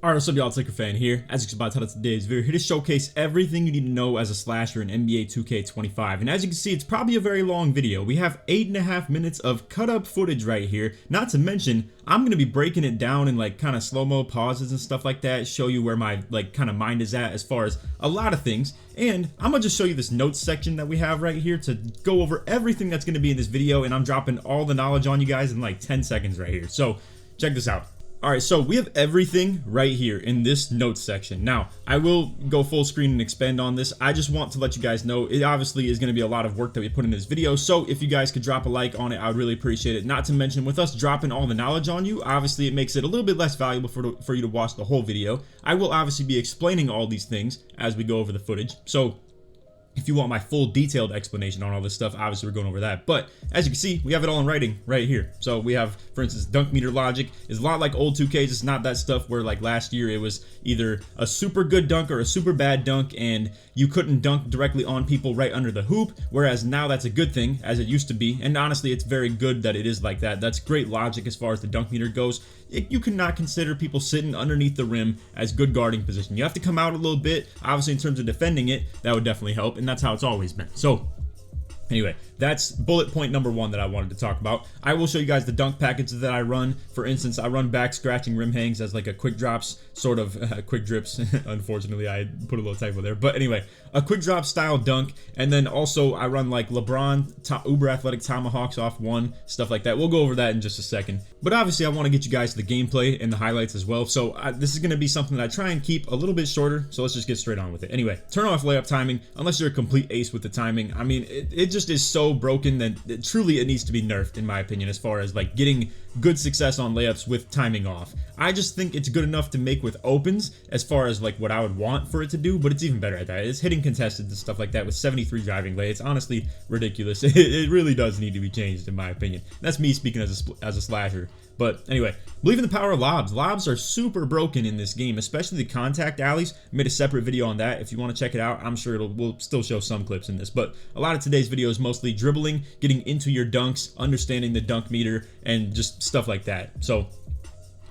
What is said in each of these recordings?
Alright, what's up y'all, it's LakerFan here. As you can see by the title of today's video, here to showcase everything you need to know as a slasher in NBA 2K25. And as you can see, it's probably a very long video. We have 8.5 minutes of cut up footage right here. Not to mention, I'm going to be breaking it down in like kind of slow-mo pauses and stuff like that, show you where my like kind of mind is at as far as a lot of things. And I'm going to just show you this notes section that we have right here to go over everything that's going to be in this video, and I'm dropping all the knowledge on you guys in like 10 seconds right here. So check this out. Alright, so we have everything right here in this notes section. Now, I will go full screen and expand on this. I just want to let you guys know it obviously is going to be a lot of work that we put in this video, so if you guys could drop a like on it, I would really appreciate it. Not to mention, with us dropping all the knowledge on you, obviously it makes it a little bit less valuable for you to watch the whole video. I will obviously be explaining all these things as we go over the footage, so if you want my full detailed explanation on all this stuff, obviously we're going over that. But as you can see, we have it all in writing right here. So we have, for instance, dunk meter logic is a lot like old 2Ks. It's not that stuff where like last year it was either a super good dunk or a super bad dunk and you couldn't dunk directly on people right under the hoop. Whereas now that's a good thing, as it used to be. And honestly, it's very good that it is like that. That's great logic as far as the dunk meter goes. You cannot consider people sitting underneath the rim as good guarding position. You have to come out a little bit. Obviously, in terms of defending it, that would definitely help, and that's how it's always been. So anyway, that's bullet point number one that I wanted to talk about. I will show you guys the dunk packages that I run. For instance, I run back scratching rim hangs as like a quick drops, sort of quick drips. Unfortunately, I put a little typo there. But anyway, a quick drop style dunk. And then also I run like LeBron, uber athletic tomahawks off one, stuff like that. We'll go over that in just a second. But obviously, I want to get you guys to the gameplay and the highlights as well. So this is going to be something that I try and keep a little bit shorter. So let's just get straight on with it. Anyway, turn off layup timing unless you're a complete ace with the timing. I mean, it just is so broken that truly it needs to be nerfed, in my opinion, as far as like getting good success on layups with timing off. I just think it's good enough to make with opens as far as like what I would want for it to do, but it's even better at that. It's hitting contested and stuff like that with 73 driving lay. It's honestly ridiculous. It really does need to be changed, in my opinion. That's me speaking as a slasher. But anyway, believe in the power of lobs. Lobs are super broken in this game, especially the contact alleys. I made a separate video on that. If you want to check it out, I'm sure we'll still show some clips in this. But a lot of today's video is mostly dribbling, getting into your dunks, understanding the dunk meter, and just stuff like that. So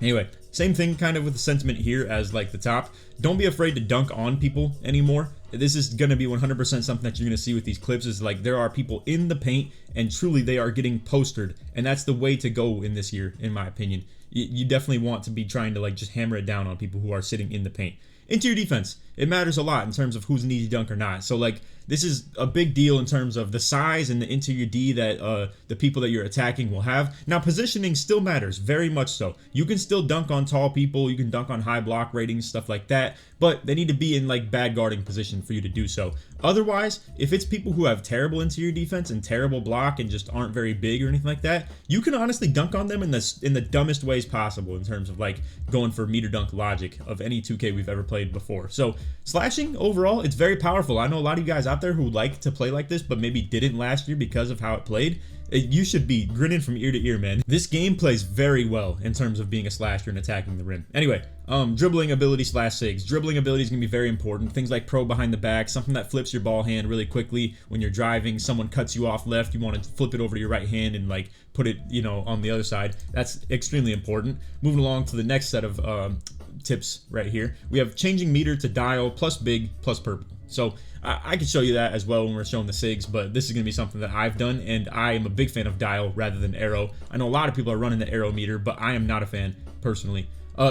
anyway, same thing kind of with the sentiment here as like the top. Don't be afraid to dunk on people anymore. This is going to be 100% something that you're going to see with these clips, is like there are people in the paint and truly they are getting postered, and that's the way to go in this year, in my opinion. You definitely want to be trying to like just hammer it down on people who are sitting in the paint. Interior defense, it matters a lot in terms of who's an easy dunk or not. So like this is a big deal in terms of the size and the interior D that the people that you're attacking will have. Now positioning still matters, very much so. You can still dunk on tall people, you can dunk on high block ratings, stuff like that, but they need to be in like bad guarding position for you to do so. Otherwise, if it's people who have terrible interior defense and terrible block and just aren't very big or anything like that, you can honestly dunk on them in the dumbest ways possible in terms of like going for meter dunk logic of any 2K we've ever played before. So slashing overall, it's very powerful. I know a lot of you guys out there who like to play like this but maybe didn't last year because of how it played. You should be grinning from ear to ear, man. This game plays very well in terms of being a slasher and attacking the rim. Anyway, dribbling ability / sigs. Dribbling ability is going to be very important. Things like pro behind the back, something that flips your ball hand really quickly when you're driving. Someone cuts you off left, you want to flip it over to your right hand and like put it, you know, on the other side. That's extremely important. Moving along to the next set of tips right here. We have changing meter to dial plus big plus purple. So I could show you that as well when we're showing the SIGs, but this is going to be something that I've done, and I am a big fan of dial rather than arrow. I know a lot of people are running the arrow meter, but I am not a fan personally.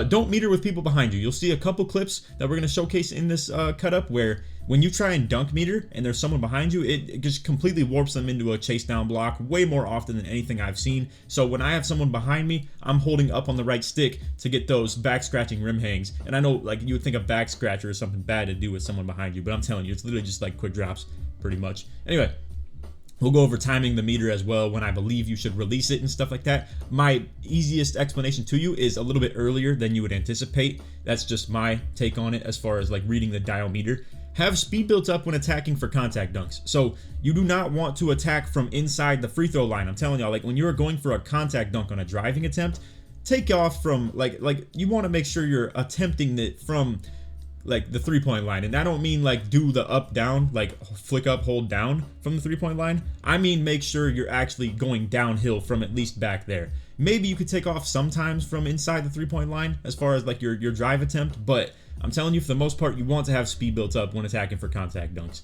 Don't meter with people behind you. You'll see a couple clips that we're going to showcase in this cut up where when you try and dunk meter and there's someone behind you, it just completely warps them into a chase down block way more often than anything I've seen. So when I have someone behind me, I'm holding up on the right stick to get those back scratching rim hangs. And I know like you would think a back scratcher is something bad to do with someone behind you, but I'm telling you, it's literally just like quick drops pretty much. Anyway, we'll go over timing the meter as well when I believe you should release it and stuff like that. My easiest explanation to you is a little bit earlier than you would anticipate. That's just my take on it as far as like reading the dial meter. Have speed built up when attacking for contact dunks. So you do not want to attack from inside the free throw line. I'm telling y'all, like when you're going for a contact dunk on a driving attempt, take off from like you want to make sure you're attempting it from like the 3-point line. And I don't mean like do the up down, like flick up, hold down from the 3-point line. I mean make sure you're actually going downhill from at least back there. Maybe you could take off sometimes from inside the 3-point line as far as like your drive attempt, but I'm telling you, for the most part, you want to have speed built up when attacking for contact dunks.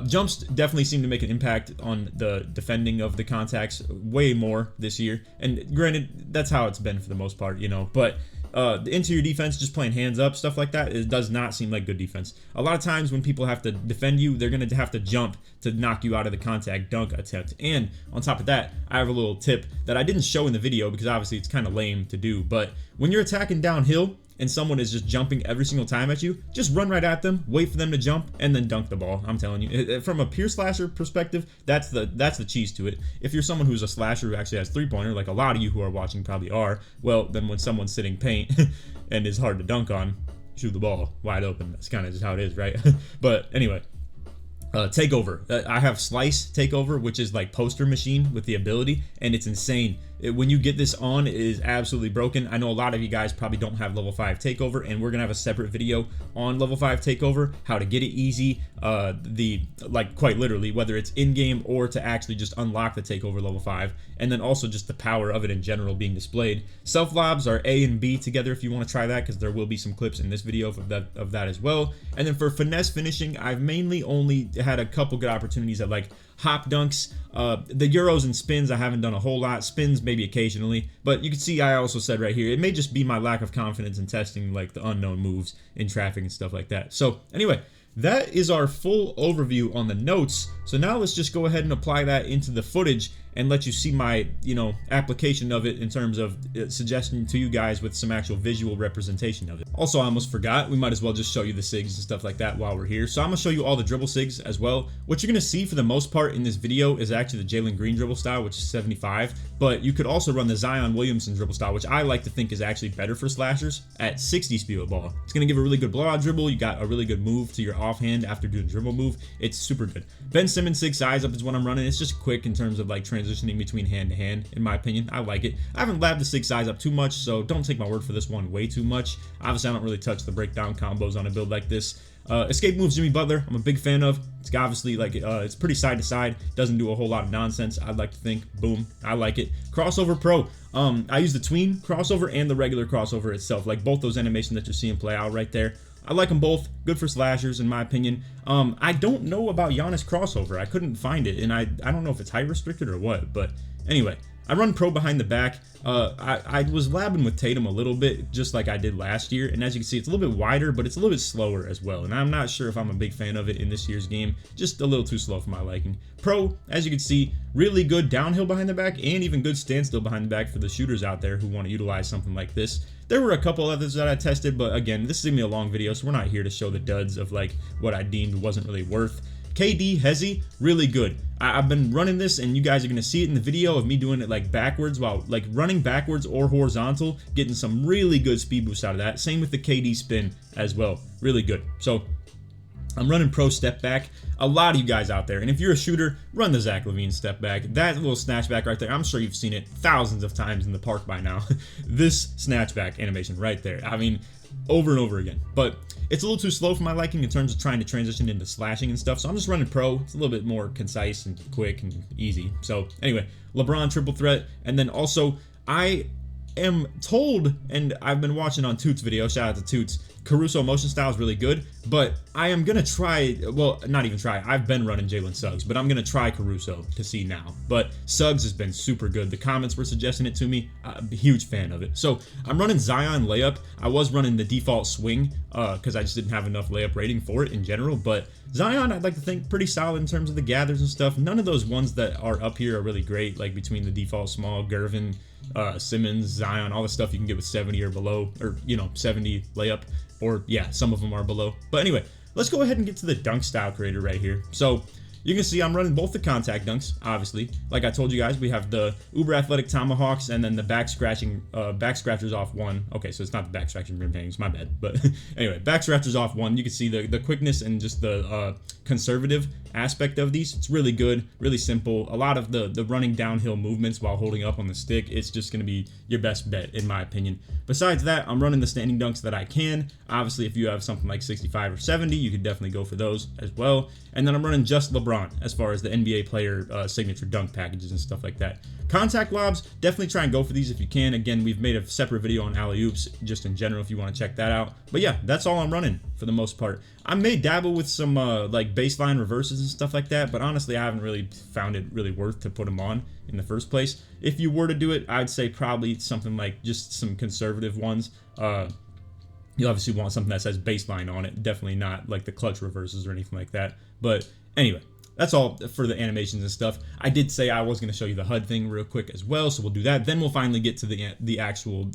Jumps definitely seem to make an impact on the defending of the contacts way more this year. And granted, that's how it's been for the most part, you know. But the interior defense, just playing hands up, stuff like that, it does not seem like good defense. A lot of times when people have to defend you, they're going to have to jump to knock you out of the contact dunk attempt. And on top of that, I have a little tip that I didn't show in the video because obviously it's kind of lame to do. But when you're attacking downhill, and someone is just jumping every single time at you, just run right at them, wait for them to jump, and then dunk the ball. I'm telling you, from a pure slasher perspective, that's the cheese to it. If you're someone who's a slasher who actually has 3-pointer, like a lot of you who are watching probably are, well, then when someone's sitting paint and is hard to dunk on, shoot the ball wide open. That's kind of just how it is, right? But anyway. Takeover. I have Slice Takeover, which is like poster machine with the ability, and it's insane. When you get this on, it is absolutely broken. I know a lot of you guys probably don't have level 5 Takeover, and we're gonna have a separate video on level 5 Takeover, how to get it easy, like quite literally, whether it's in-game or to actually just unlock the Takeover level 5, and then also just the power of it in general being displayed. Self-lobs are A and B together if you want to try that, because there will be some clips in this video of that as well. And then for finesse finishing, I've mainly only had a couple good opportunities at like hop dunks. The Euros and spins, I haven't done a whole lot. Spins maybe occasionally, but you can see I also said right here, it may just be my lack of confidence in testing like the unknown moves in traffic and stuff like that. So anyway, that is our full overview on the notes. So now let's just go ahead and apply that into the footage and let you see my, application of it in terms of suggesting to you guys with some actual visual representation of it. Also, I almost forgot, we might as well just show you the SIGs and stuff like that while we're here. So I'm gonna show you all the dribble SIGs as well. What you're gonna see for the most part in this video is actually the Jalen Green dribble style, which is 75, but you could also run the Zion Williamson dribble style, which I like to think is actually better for slashers at 60 speed with ball. It's gonna give a really good blowout dribble. You got a really good move to your offhand after doing the dribble move. It's super good. Ben Simmons SIG size up is what I'm running. It's just quick in terms of like transitioning between hand to hand, in my opinion. I like it. I haven't labbed the SIG size up too much, so don't take my word for this one way too much. Obviously, I don't really touch the breakdown combos on a build like this. Escape moves Jimmy Butler, I'm a big fan of. It's obviously like it's pretty side to side, doesn't do a whole lot of nonsense, I'd like to think. Boom, I like it. Crossover Pro, I use the tween crossover and the regular crossover itself, like both those animations that you're seeing play out right there. I like them both. Good for slashers, in my opinion. I don't know about Giannis crossover. I couldn't find it, and I don't know if it's height restricted or what. But anyway, I run pro behind the back. I was labbing with Tatum a little bit, just like I did last year. And as you can see, it's a little bit wider, but it's a little bit slower as well. And I'm not sure if I'm a big fan of it in this year's game. Just a little too slow for my liking. Pro, as you can see, really good downhill behind the back, and even good standstill behind the back for the shooters out there who want to utilize something like this. There were a couple others that I tested, but again, this is gonna be a long video, so we're not here to show the duds of like what I deemed wasn't really worth. KD Hezi, really good. I've been running this, and you guys are gonna see it in the video of me doing it like backwards, while like running backwards or horizontal, getting some really good speed boosts out of that. Same with the KD spin as well, really good. So I'm running pro step back. A lot of you guys out there, and if you're a shooter, run the Zach LaVine step back. That little snatchback right there, I'm sure you've seen it thousands of times in the park by now. This snatchback animation right there, I mean, over and over again. But it's a little too slow for my liking in terms of trying to transition into slashing and stuff, so I'm just running pro. It's a little bit more concise and quick and easy. So anyway, LeBron triple threat, and then also I am told, and I've been watching on Toots' video, shout out to Toots, Caruso motion style is really good, but I am gonna try, well, not even try, I've been running Jalen Suggs, but I'm gonna try Caruso to see now. But Suggs has been super good. The comments were suggesting it to me. I'm a huge fan of it. So I'm running Zion layup. I was running the default swing because I just didn't have enough layup rating for it in general, but Zion, I'd like to think pretty solid in terms of the gathers and stuff. None of those ones that are up here are really great, like between the default small, Gervin, Simmons, Zion, all the stuff you can get with 70 or below, or 70 layup, or yeah, some of them are below. But anyway, let's go ahead and get to the dunk style creator right here. So you can see I'm running both the contact dunks, obviously. Like I told you guys, we have the uber athletic tomahawks and then the back scratchers off one. Okay, so it's not the back scratching rim paintings, my bad. But anyway, back scratchers off one. You can see the quickness and just the conservative aspect of these. It's really good, really simple. A lot of the running downhill movements while holding up on the stick, it's just going to be your best bet in my opinion. Besides that, I'm running the standing dunks that I can. Obviously, if you have something like 65 or 70, you could definitely go for those as well. And then I'm running just LeBron as far as the NBA player signature dunk packages and stuff like that. Contact lobs, definitely try and go for these if you can. Again, we've made a separate video on alley-oops just in general if you want to check that out. But yeah, that's all I'm running for the most part. I may dabble with some like baseline reverses and stuff like that, but honestly, I haven't really found it really worth to put them on in the first place. If you were to do it, I'd say probably something like just some conservative ones. You obviously want something that says baseline on it, definitely not like the clutch reverses or anything like that. But anyway, that's all for the animations and stuff. I did say I was going to show you the HUD thing real quick as well, so we'll do that. Then we'll finally get to the actual,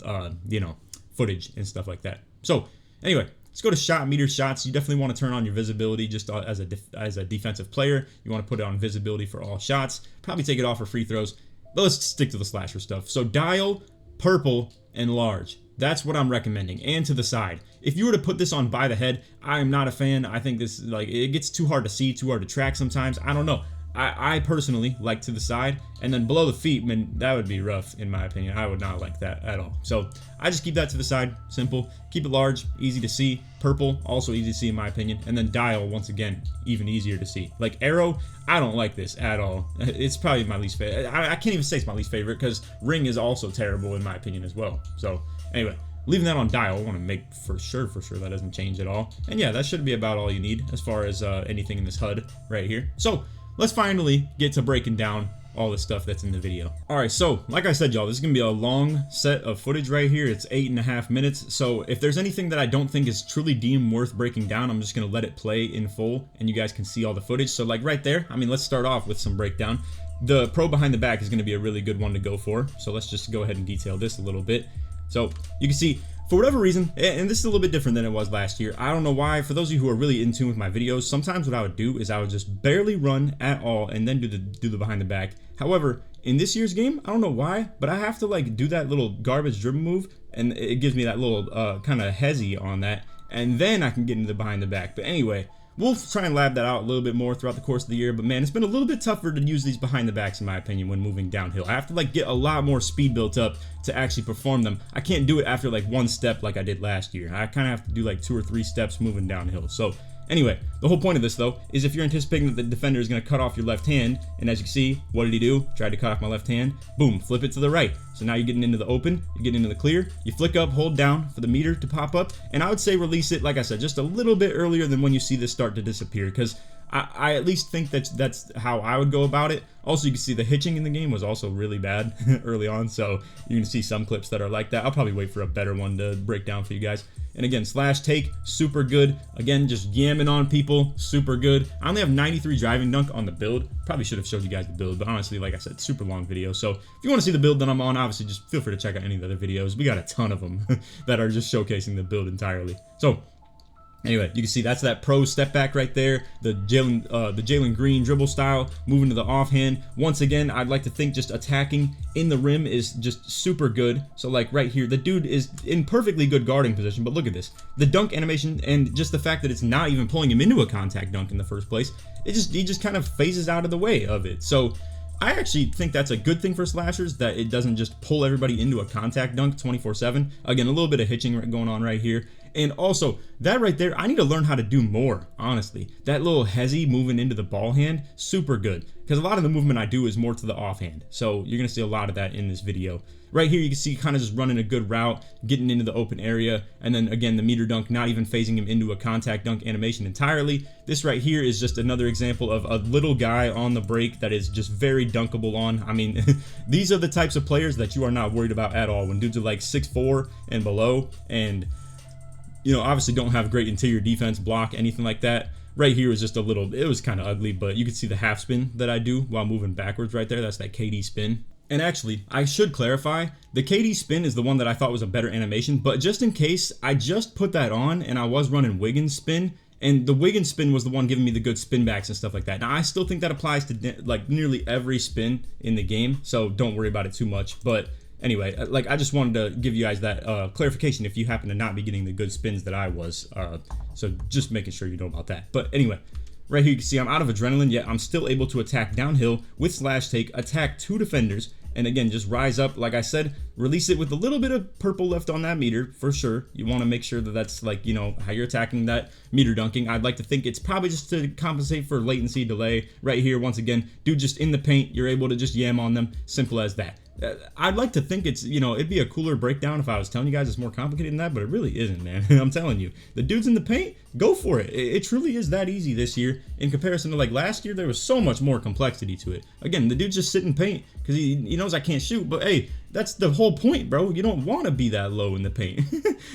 you know, footage and stuff like that. So anyway, let's go to shot meter shots. You definitely want to turn on your visibility just as a defensive player. You want to put it on visibility for all shots. Probably take it off for free throws. But let's stick to the slasher stuff. So dial, purple, and large. That's what I'm recommending, and to the side. If you were to put this on by the head, I am not a fan. I think this, like, it gets too hard to see, too hard to track sometimes. I don't know. I personally like to the side, and then below the feet, man, that would be rough in my opinion. I would not like that at all. So I just keep that to the side, simple. Keep it large, easy to see. Purple, also easy to see in my opinion. And then dial, once again, even easier to see. Like arrow, I don't like this at all. It's probably my least favorite. I can't even say it's my least favorite because ring is also terrible in my opinion as well. So anyway, leaving that on dial, I want to make for sure that doesn't change at all. And yeah, that should be about all you need as far as anything in this HUD right here. So let's finally get to breaking down all the stuff that's in the video. Alright, so like I said, y'all, this is gonna be a long set of footage right here. It's 8.5 minutes. So if there's anything that I don't think is truly deemed worth breaking down, I'm just gonna let it play in full and you guys can see all the footage. So like right there, I mean, let's start off with some breakdown. The pro behind the back is gonna be a really good one to go for. So let's just go ahead and detail this a little bit. So you can see, for whatever reason, and this is a little bit different than it was last year, I don't know why. For those of you who are really in tune with my videos, sometimes what I would do is I would just barely run at all and then do the behind the back. However, in this year's game, I don't know why, but I have to like do that little garbage dribble move, and it gives me that little kind of hezzy on that, and then I can get into the behind the back. But anyway, we'll try and lab that out a little bit more throughout the course of the year, but man, it's been a little bit tougher to use these behind the backs in my opinion when moving downhill. I have to like get a lot more speed built up to actually perform them. I can't do it after like one step like I did last year. I kind of have to do like 2 or 3 steps moving downhill. So anyway, the whole point of this though is if you're anticipating that the defender is going to cut off your left hand, and as you can see, what did he do? Tried to cut off my left hand. Boom, flip it to the right. So now you're getting into the open, you're getting into the clear, you flick up, hold down for the meter to pop up, and I would say release it, like I said, just a little bit earlier than when you see this start to disappear, because I at least think that's how I would go about it. Also, you can see the hitching in the game was also really bad early on, so you're going to see some clips that are like that. I'll probably wait for a better one to break down for you guys. And again, slash take, super good. Again, just yamming on people, super good. I only have 93 driving dunk on the build. Probably should have showed you guys the build, but honestly, like I said, super long video. So if you want to see the build that I'm on, obviously just feel free to check out any of the other videos. We got a ton of them that are just showcasing the build entirely. So anyway, you can see that's that pro step back right there, the Jalen Green dribble style, moving to the offhand. Once again, I'd like to think just attacking in the rim is just super good. So like right here, the dude is in perfectly good guarding position, but look at this. The dunk animation and just the fact that it's not even pulling him into a contact dunk in the first place, he just kind of phases out of the way of it. So I actually think that's a good thing for slashers, that it doesn't just pull everybody into a contact dunk 24/7. Again, a little bit of hitching going on right here. And also, that right there, I need to learn how to do more, honestly. That little hezzy moving into the ball hand, super good. Because a lot of the movement I do is more to the offhand. So you're going to see a lot of that in this video. Right here, you can see kind of just running a good route, getting into the open area. And then again, the meter dunk, not even phasing him into a contact dunk animation entirely. This right here is just another example of a little guy on the break that is just very dunkable on. I mean, these are the types of players that you are not worried about at all. When dudes are like 6'4" and below, and you know, obviously don't have great interior defense, block, anything like that. Right here is just a little, it was kind of ugly, but you can see the half spin that I do while moving backwards right there. That's that KD spin. And actually, I should clarify, the KD spin is the one that I thought was a better animation, but just in case, I just put that on and I was running Wiggins spin, And the Wiggins spin was the one giving me the good spin backs and stuff like that. Now, I still think that applies to like nearly every spin in the game, so don't worry about it too much. But anyway, like I just wanted to give you guys that clarification if you happen to not be getting the good spins that I was. So just making sure you know about that. But anyway, right here you can see I'm out of adrenaline, yet I'm still able to attack downhill with slash take, attack 2 defenders, and again, just rise up, like I said, release it with a little bit of purple left on that meter, for sure. You want to make sure that that's like, you know, how you're attacking that meter dunking. I'd like to think it's probably just to compensate for latency delay. Right here, once again, dude, just in the paint, you're able to just yam on them, simple as that. I'd like to think it's, you know, it'd be a cooler breakdown if I was telling you guys it's more complicated than that, but it really isn't, man. I'm telling you, the dudes in the paint, go for it. It truly is that easy this year. In comparison to like last year, there was so much more complexity to it. Again, the dude just sit in paint because he knows I can't shoot, but hey, that's the whole point, bro. You don't want to be that low in the paint.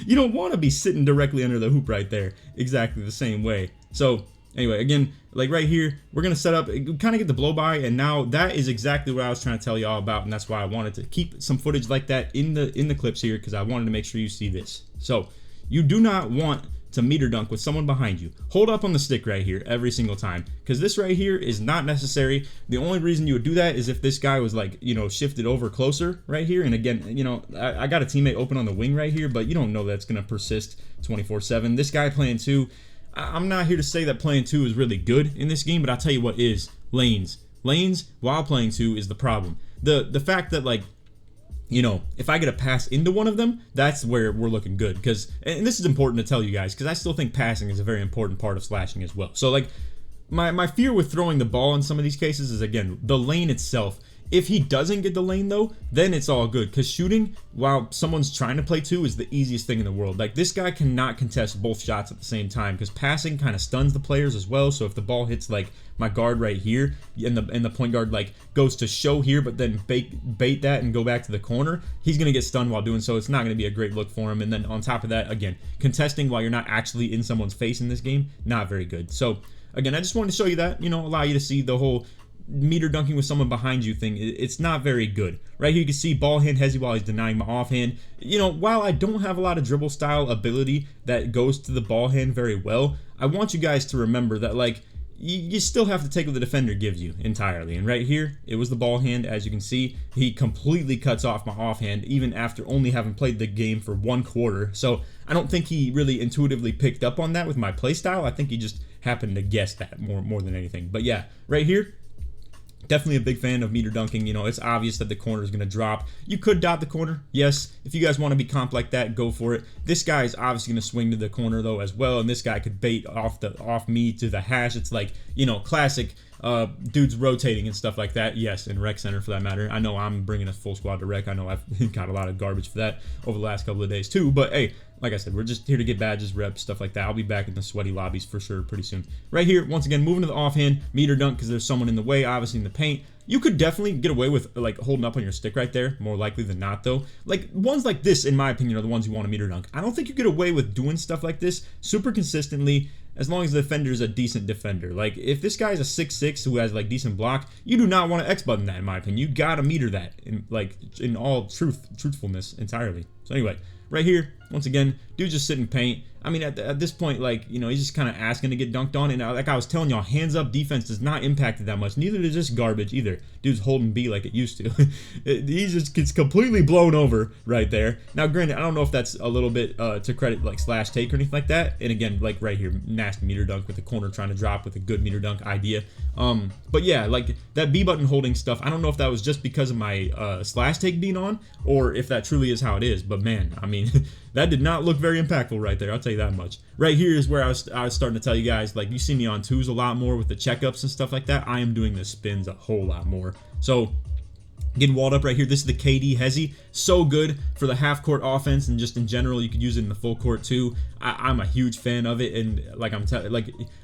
You don't want to be sitting directly under the hoop right there, exactly the same way. So anyway, again, like right here, we're going to set up, kind of get the blow by, and now that is exactly what I was trying to tell y'all about, and that's why I wanted to keep some footage like that in the clips here, because I wanted to make sure you see this. So, you do not want to meter dunk with someone behind you. Hold up on the stick right here every single time, because this right here is not necessary. The only reason you would do that is if this guy was like, you know, shifted over closer right here, and again, you know, I got a teammate open on the wing right here, but you don't know that's going to persist 24/7. This guy playing 2, I'm not here to say that playing 2 is really good in this game, but I'll tell you what is. Lanes while playing 2 is the problem. The fact that, like, you know, if I get a pass into one of them, that's where we're looking good. Because, and this is important to tell you guys, because I still think passing is a very important part of slashing as well. So, like, my fear with throwing the ball in some of these cases is, again, the lane itself. If he doesn't get the lane, though, then it's all good. Because shooting while someone's trying to play 2 is the easiest thing in the world. Like, this guy cannot contest both shots at the same time, because passing kind of stuns the players as well. So if the ball hits, like, my guard right here, and the point guard, like, goes to show here, but then bait that and go back to the corner, he's going to get stunned while doing so. It's not going to be a great look for him. And then on top of that, again, contesting while you're not actually in someone's face in this game, not very good. So, again, I just wanted to show you that, you know, allow you to see the whole meter dunking with someone behind you thing. It's not very good. Right here you can see ball hand hezzy while he's denying my offhand. You know, while I don't have a lot of dribble style ability that goes to the ball hand very well, I want you guys to remember that, like, you still have to take what the defender gives you entirely. And right here, it was the ball hand. As you can see, he completely cuts off my offhand even after only having played the game for 1 quarter. So I don't think he really intuitively picked up on that with my play style. I think he just happened to guess that more than anything. But yeah, right here, definitely a big fan of meter dunking. You know, it's obvious that the corner is going to drop. You could dot the corner. Yes, if you guys want to be comp like that, go for it. This guy is obviously going to swing to the corner, though, as well. And this guy could bait off me to the hash. It's like, you know, classic dudes rotating and stuff like that. Yes, in rec center for that matter. I know I'm bringing a full squad to rec. I know I've got a lot of garbage for that over the last couple of days, too. But, hey, like I said, we're just here to get badges, reps, stuff like that. I'll be back in the sweaty lobbies for sure pretty soon. Right here, once again, moving to the offhand, meter dunk because there's someone in the way, obviously in the paint. You could definitely get away with, like, holding up on your stick right there, more likely than not, though. Like, ones like this, in my opinion, are the ones you want to meter dunk. I don't think you get away with doing stuff like this super consistently as long as the defender is a decent defender. Like, if this guy is a 6'6" who has, like, decent block, you do not want to X-button that, in my opinion. You gotta meter that, in all truthfulness entirely. So anyway, right here, once again, dude just sit in paint. I mean, at this point, like, you know, he's just kind of asking to get dunked on. And like I was telling y'all, hands up defense does not impact it that much. Neither does this garbage either. Dude's holding B like it used to. He just gets completely blown over right there. Now, granted, I don't know if that's a little bit to credit like slash take or anything like that. And again, like right here, nasty meter dunk with the corner trying to drop with a good meter dunk idea. But yeah, like that B button holding stuff, I don't know if that was just because of my slash take being on or if that truly is how it is. But man, I mean, that did not look very impactful right there. I'll tell you that much. Right here is where I was starting to tell you guys, like, you see me on 2s a lot more with the checkups and stuff like that. I am doing the spins a whole lot more. So getting walled up right here. This is the KD hezzy. So good for the half court offense and just in general. You could use it in the full court too. I'm a huge fan of it, and like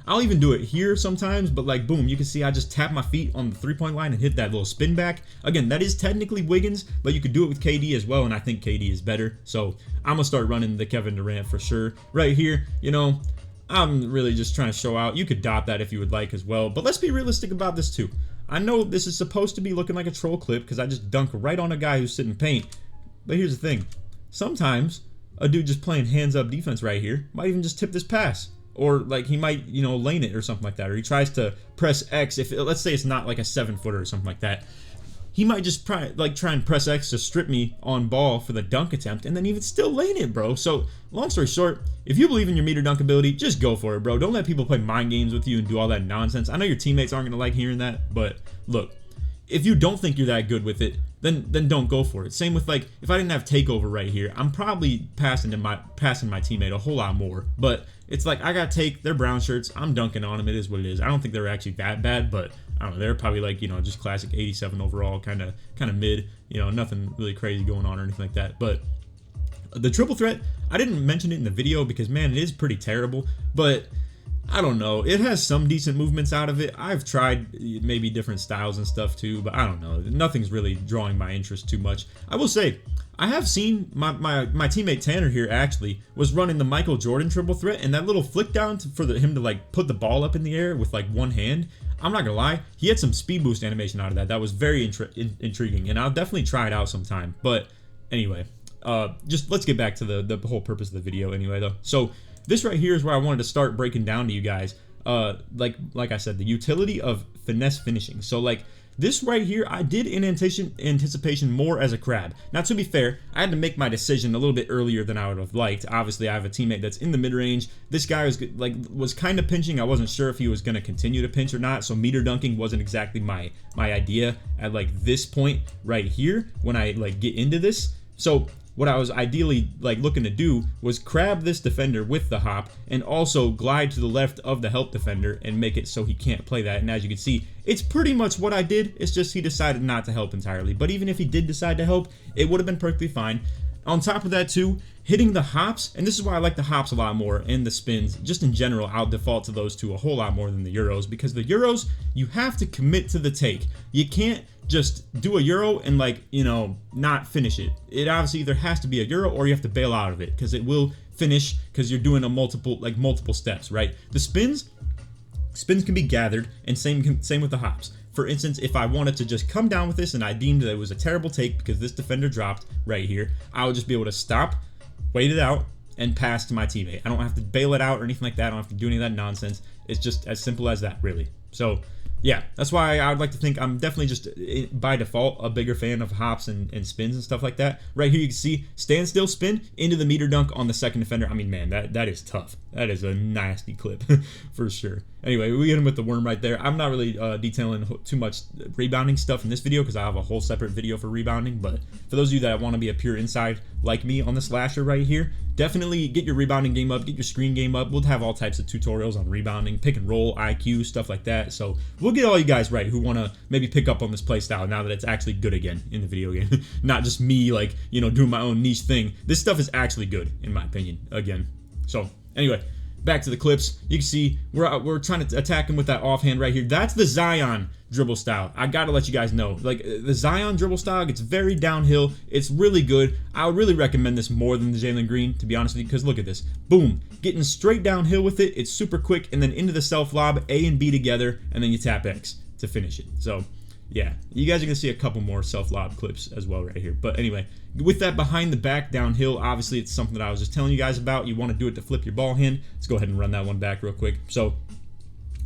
I'll even do it here sometimes. But like boom, you can see I just tap my feet on the 3-point line and hit that little spin back. Again, that is technically Wiggins, but you could do it with KD as well, and I think KD is better. So I'm gonna start running the Kevin Durant for sure. Right here, you know, I'm really just trying to show out. You could dot that if you would like as well, but let's be realistic about this too. I know this is supposed to be looking like a troll clip because I just dunk right on a guy who's sitting in paint. But here's the thing. Sometimes a dude just playing hands up defense right here might even just tip this pass. or like he might, you know, lane it or something like that, or he tries to press X. If let's say it's not like a 7-footer or something like that, he might just try and press X to strip me on ball for the dunk attempt, and then even still lane it, bro. So long story short, if you believe in your meter dunk ability, just go for it, bro. Don't let people play mind games with you and do all that nonsense. I know your teammates aren't gonna like hearing that, but look, if you don't think you're that good with it, then don't go for it. Same with, like, if I didn't have takeover right here, I'm probably passing my teammate a whole lot more. But it's like, I got take, they're brown shirts, I'm dunking on them, it is what it is. I don't think they're actually that bad, but I don't know, they're probably like, you know, just classic 87 overall, kind of mid, you know, nothing really crazy going on or anything like that. But the triple threat, I didn't mention it in the video because, man, it is pretty terrible, but I don't know. It has some decent movements out of it. I've tried maybe different styles and stuff too, but I don't know. Nothing's really drawing my interest too much. I will say, I have seen my teammate Tanner here actually was running the Michael Jordan triple threat, and that little flick down for him to like put the ball up in the air with like one hand. I'm not gonna lie, he had some speed boost animation out of that. That was very intriguing, and I'll definitely try it out sometime. But anyway, just let's get back to the whole purpose of the video anyway though. So this right here is where I wanted to start breaking down to you guys, like I said, the utility of finesse finishing. So like this right here, I did in anticipation more as a crab. Now to be fair, I had to make my decision a little bit earlier than I would have liked. Obviously, I have a teammate that's in the mid-range. This guy was kind of pinching. I wasn't sure if he was going to continue to pinch or not, so meter dunking wasn't exactly my idea at like this point right here when I like get into this. So what I was ideally like looking to do was crab this defender with the hop and also glide to the left of the help defender and make it so he can't play that. And as you can see, it's pretty much what I did. It's just he decided not to help entirely. But even if he did decide to help, it would have been perfectly fine. On top of that too, hitting the hops, and this is why I like the hops a lot more, and the spins, just in general, I'll default to those two a whole lot more than the Euros, because the Euros, you have to commit to the take. You can't just do a Euro and like, you know, not finish it. It obviously either has to be a Euro or you have to bail out of it, because it will finish because you're doing a multiple steps, right? The spins can be gathered, and same with the hops. For instance, if I wanted to just come down with this and I deemed that it was a terrible take because this defender dropped right here, I would just be able to stop, wait it out, and pass to my teammate. I don't have to bail it out or anything like that. I don't have to do any of that nonsense. It's just as simple as that, really. So yeah, that's why I would like to think I'm definitely just by default a bigger fan of hops and spins and stuff like that. Right here you can see standstill spin into the meter dunk on the second defender. I mean, man, that is tough. That is a nasty clip for sure. Anyway, we hit him with the worm right there. I'm not really detailing too much rebounding stuff in this video because I have a whole separate video for rebounding. But for those of you that want to be a pure inside like me on the slasher right here, definitely get your rebounding game up, get your screen game up. We'll have all types of tutorials on rebounding, pick and roll, IQ, stuff like that. So we'll get all you guys right who want to maybe pick up on this play style now that it's actually good again in the video game. Not just me, like, you know, doing my own niche thing. This stuff is actually good in my opinion again. So anyway, back to the clips. You can see we're trying to attack him with that offhand right here. That's the Zion dribble style. I gotta let you guys know, like, the Zion dribble style gets very downhill. It's really good. I would really recommend this more than the Jalen Green, to be honest with you, because look at this. Boom, getting straight downhill with it. It's super quick, and then into the self lob, A and B together, and then you tap X to finish it. So yeah, you guys are gonna see a couple more self lob clips as well right here. But anyway, with that behind the back downhill, obviously it's something that I was just telling you guys about. You want to do it to flip your ball hand. Let's go ahead and run that one back real quick. So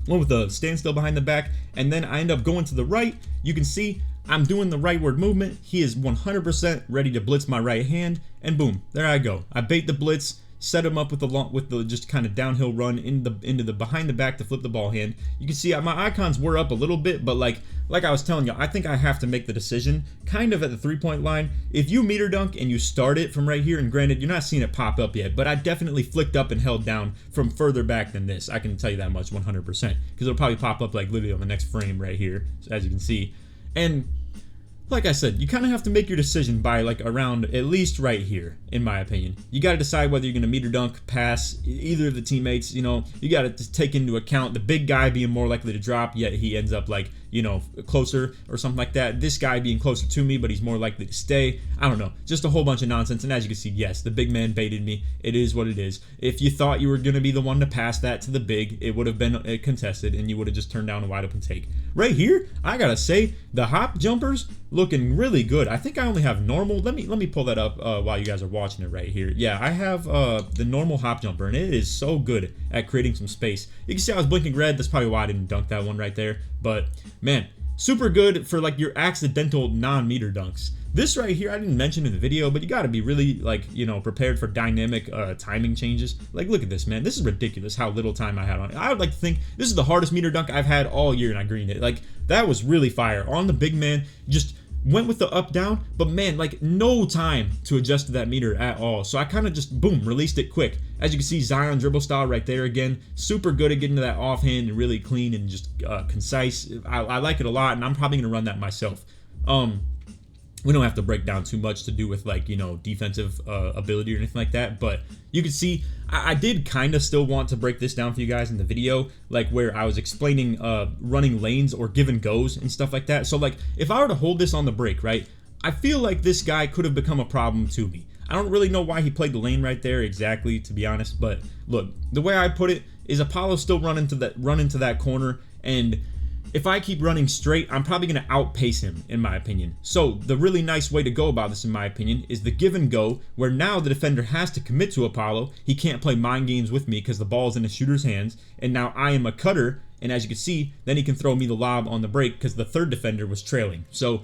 one with the standstill behind the back, and then I end up going to the right. You can see I'm doing the rightward movement. He is 100% ready to blitz my right hand, and boom, there I go. I bait the blitz, set him up with the just kind of downhill run into the behind the back to flip the ball hand. You can see my icons were up a little bit, but like I was telling you, I think I have to make the decision kind of at the 3-point line. If you meter dunk and you start it from right here, and granted you're not seeing it pop up yet, but I definitely flicked up and held down from further back than this. I can tell you that much 100%, because it'll probably pop up like literally on the next frame right here, as you can see. And like I said, you kind of have to make your decision by like around at least right here, in my opinion. You got to decide whether you're going to meter dunk, pass, either of the teammates. You know, you got to take into account the big guy being more likely to drop, yet he ends up like, you know, closer or something like that. This guy being closer to me, but he's more likely to stay. I don't know. Just a whole bunch of nonsense. And as you can see, yes, the big man baited me. It is what it is. If you thought you were going to be the one to pass that to the big, it would have been contested and you would have just turned down a wide open take. Right here, I gotta say, the hop jumpers looking really good. I think I only have normal. Let me pull that up while you guys are watching it right here. Yeah, I have the normal hop jumper, and it is so good at creating some space. You can see I was blinking red. That's probably why I didn't dunk that one right there. But man, super good for like your accidental non-meter dunks. This right here, I didn't mention in the video, but you got to be really, like, you know, prepared for dynamic timing changes. Like, look at this, man. This is ridiculous how little time I had on it. I would like to think this is the hardest meter dunk I've had all year, and I greened it. Like, that was really fire. On the big man, just went with the up down, but man, like, no time to adjust to that meter at all. So I kind of just, boom, released it quick. As you can see, Zion dribble style right there again. Super good at getting to that offhand and really clean and just concise. I like it a lot, and I'm probably going to run that myself. We don't have to break down too much to do with, like, you know, defensive ability or anything like that, but you can see I did kind of still want to break this down for you guys in the video, like where I was explaining running lanes or give and goes and stuff like that. So like if I were to hold this on the break, right, I feel like this guy could have become a problem to me. I don't really know why he played the lane right there exactly, to be honest, but look, the way I put it is Apollo still run into that corner, and if I keep running straight, I'm probably going to outpace him, in my opinion. So the really nice way to go about this, in my opinion, is the give and go, where now the defender has to commit to Apollo. He can't play mind games with me because the ball's in the shooter's hands, and now I am a cutter, and as you can see, then he can throw me the lob on the break because the third defender was trailing. So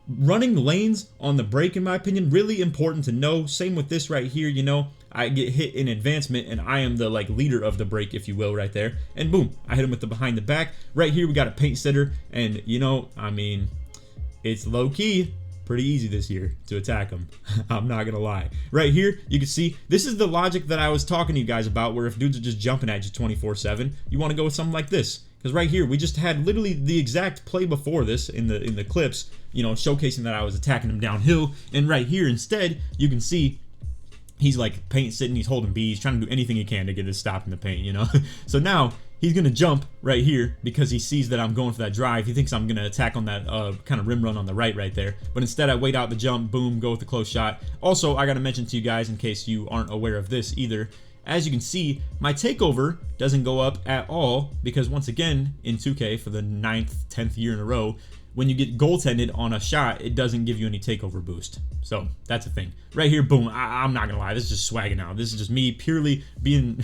running lanes on the break, in my opinion, really important to know. Same with this right here, you know. I get hit in advancement, and I am the like leader of the break, if you will, right there. And boom, I hit him with the behind the back. Right here, we got a paint setter, and you know, I mean, it's low key pretty easy this year to attack him. I'm not gonna lie. Right here, you can see this is the logic that I was talking to you guys about, where if dudes are just jumping at you 24/7, you want to go with something like this. Because right here, we just had literally the exact play before this in the clips, you know, showcasing that I was attacking him downhill. And right here, instead, you can see he's like paint sitting, he's holding B, he's trying to do anything he can to get his stop in the paint, you know. So now he's gonna jump right here because he sees that I'm going for that drive. He thinks I'm gonna attack on that kind of rim run on the right there. But instead, I wait out the jump, boom, go with the close shot. Also, I gotta mention to you guys, in case you aren't aware of this either, as you can see, my takeover doesn't go up at all because once again, in 2K for the 9th, 10th year in a row, when you get goaltended on a shot, it doesn't give you any takeover boost. So that's a thing. Right here, boom, I'm not gonna lie, this is just swagging out. This is just me purely being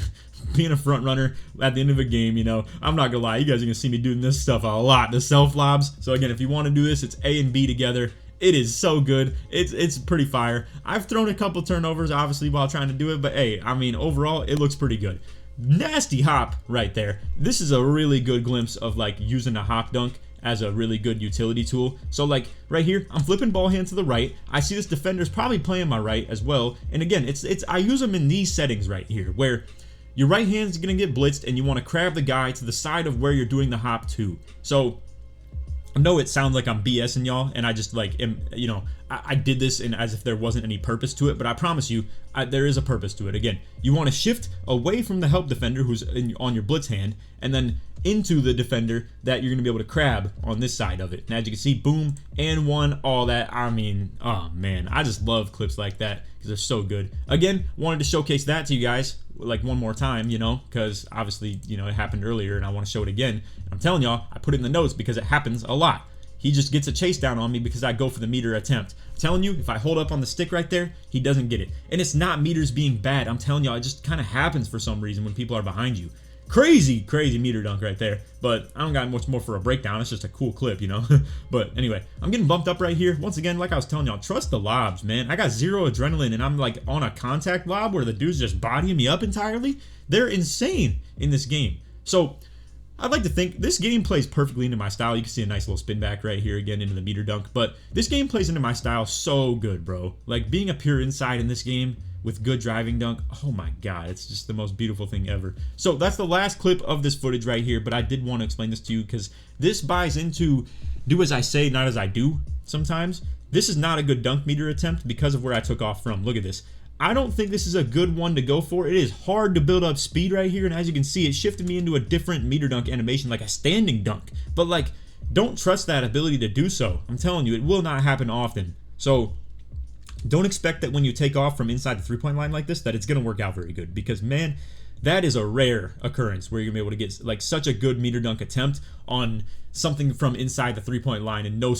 a front runner at the end of a game, you know. I'm not gonna lie, you guys are gonna see me doing this stuff a lot, the self lobs. So again, if you want to do this, it's A and B together. It is so good. It's pretty fire. I've thrown a couple turnovers, obviously, while trying to do it, but hey, I mean, overall, it looks pretty good. Nasty hop right there. This is a really good glimpse of like using a hop dunk as a really good utility tool. So like right here, I'm flipping ball hand to the right. I see this defender's probably playing my right as well. And again, I use them in these settings right here, where your right hand's gonna get blitzed and you want to crab the guy to the side of where you're doing the hop to. So I know it sounds like I'm BSing y'all, and I just like am, you know, I did this in as if there wasn't any purpose to it, but I promise you, there is a purpose to it. Again, you want to shift away from the help defender who's on your blitz hand, and then into the defender that you're going to be able to crab on this side of it. And as you can see, boom, and one, all that. I mean, oh man, I just love clips like that because they're so good. Again, wanted to showcase that to you guys like one more time, you know, because obviously, you know, it happened earlier and I want to show it again. And I'm telling y'all, I put it in the notes because it happens a lot. He just gets a chase down on me because I go for the meter attempt. I'm telling you, if I hold up on the stick right there, he doesn't get it. And it's not meters being bad. I'm telling y'all, it just kind of happens for some reason when people are behind you. Crazy meter dunk right there. But I don't got much more for a breakdown. It's just a cool clip, you know. But anyway, I'm getting bumped up right here. Once again, like I was telling y'all, trust the lobs, man. I got 0 adrenaline and I'm like on a contact lob where the dude's just bodying me up entirely. They're insane in this game. So I'd like to think this game plays perfectly into my style. You can see a nice little spin back right here again into the meter dunk. But this game plays into my style so good, bro. Like being a pure inside in this game with good driving dunk, oh my god, it's just the most beautiful thing ever. So that's the last clip of this footage right here, but I did want to explain this to you because this buys into do as I say, not as I do sometimes. This is not a good dunk meter attempt because of where I took off from. Look at this. I don't think this is a good one to go for. It is hard to build up speed right here, and as you can see, it shifted me into a different meter dunk animation, like a standing dunk. But like, don't trust that ability to do so. I'm telling you, it will not happen often. So don't expect that when you take off from inside the three-point line like this that it's going to work out very good, because man, that is a rare occurrence where you're gonna be able to get like such a good meter dunk attempt on something from inside the three-point line and no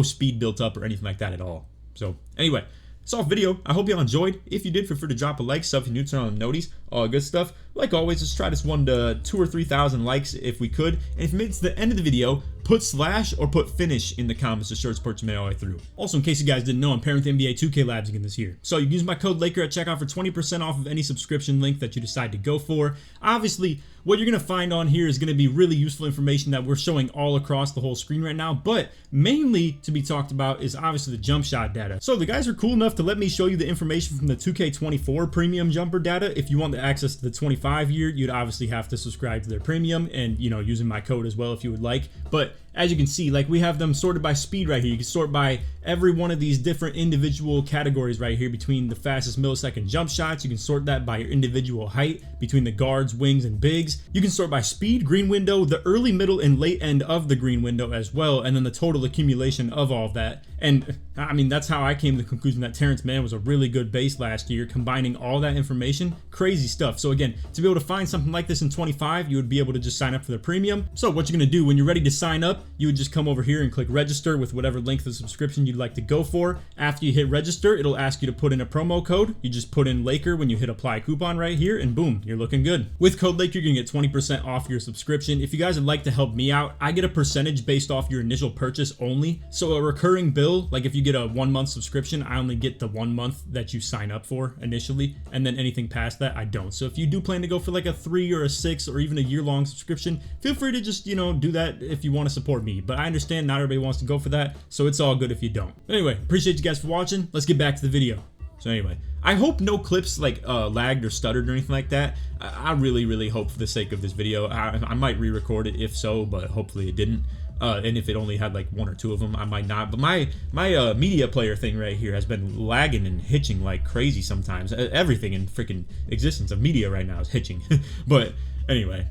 speed built up or anything like that at all. So anyway, soft video. I hope y'all enjoyed. If you did, feel free to drop a like, sub if you're new, turn on the noties, all good stuff. Like always, let's try this one to 2,000 or 3,000 likes if we could. And if you made it to the end of the video, put slash or put finish in the comments to show support you made all the way through. Also, in case you guys didn't know, I'm pairing with NBA 2K Labs again this year. So you can use my code Laker at checkout for 20% off of any subscription link that you decide to go for. Obviously, what you're going to find on here is going to be really useful information that we're showing all across the whole screen right now, but mainly to be talked about is obviously the jump shot data. So the guys are cool enough to let me show you the information from the 2K24 premium jumper data. If you want the access to the 25 year, you'd obviously have to subscribe to their premium and, you know, using my code as well if you would like. But as you can see, like, we have them sorted by speed right here. You can sort by every one of these different individual categories right here between the fastest millisecond jump shots. You can sort that by your individual height between the guards, wings, and bigs. You can sort by speed, green window, the early, middle, and late end of the green window as well, and then the total accumulation of all of that. And I mean, that's how I came to the conclusion that Terrence Mann was a really good base last year, combining all that information. Crazy stuff. So again, to be able to find something like this in 25, you would be able to just sign up for the premium. So what you're going to do when you're ready to sign up, you would just come over here and click register with whatever length of subscription you'd like to go for. After you hit register, it'll ask you to put in a promo code. You just put in Laker when you hit apply coupon right here, and boom, you're looking good. With code Laker, you're going to get 20% off your subscription. If you guys would like to help me out, I get a percentage based off your initial purchase only. So a recurring bill, like if you get a 1 month subscription, I only get the 1 month that you sign up for initially, and then anything past that, I don't. So if you do plan to go for like a 3 or a 6 or even a year-long subscription, feel free to just, you know, do that if you want to support me. But I understand not everybody wants to go for that, so it's all good if you don't. Anyway, appreciate you guys for watching. Let's get back to the video. So anyway, I hope no clips like lagged or stuttered or anything like that. I really hope for the sake of this video. I might re-record it if so, but hopefully it didn't. And if it only had like 1 or 2 of them, I might not. But my media player thing right here has been lagging and hitching like crazy sometimes. Everything in freaking existence of media right now is hitching. But anyway,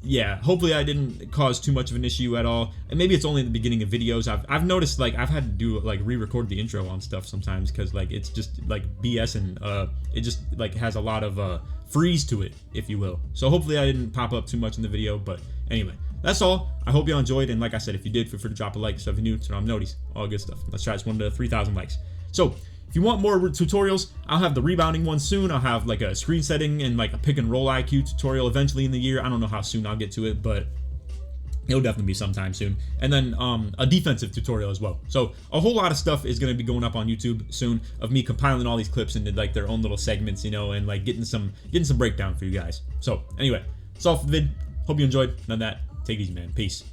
yeah, hopefully I didn't cause too much of an issue at all. And maybe it's only in the beginning of videos. I've noticed like I've had to do like re-record the intro on stuff sometimes because like it's just like BS and it just like has a lot of freeze to it, if you will. So hopefully I didn't pop up too much in the video. But anyway, that's all. I hope y'all enjoyed, and like I said, if you did, feel free to drop a like, so if you're new, turn on noties, all good stuff. Let's try this one to 3,000 likes. So if you want more tutorials, I'll have the rebounding one soon. I'll have like a screen setting and like a pick and roll IQ tutorial eventually in the year. I don't know how soon I'll get to it, but it'll definitely be sometime soon. And then a defensive tutorial as well. So a whole lot of stuff is going to be going up on YouTube soon of me compiling all these clips into like their own little segments, you know, and like getting some breakdown for you guys. So anyway, that's all for the vid. Hope you enjoyed. None of that. Take it easy, man. Peace.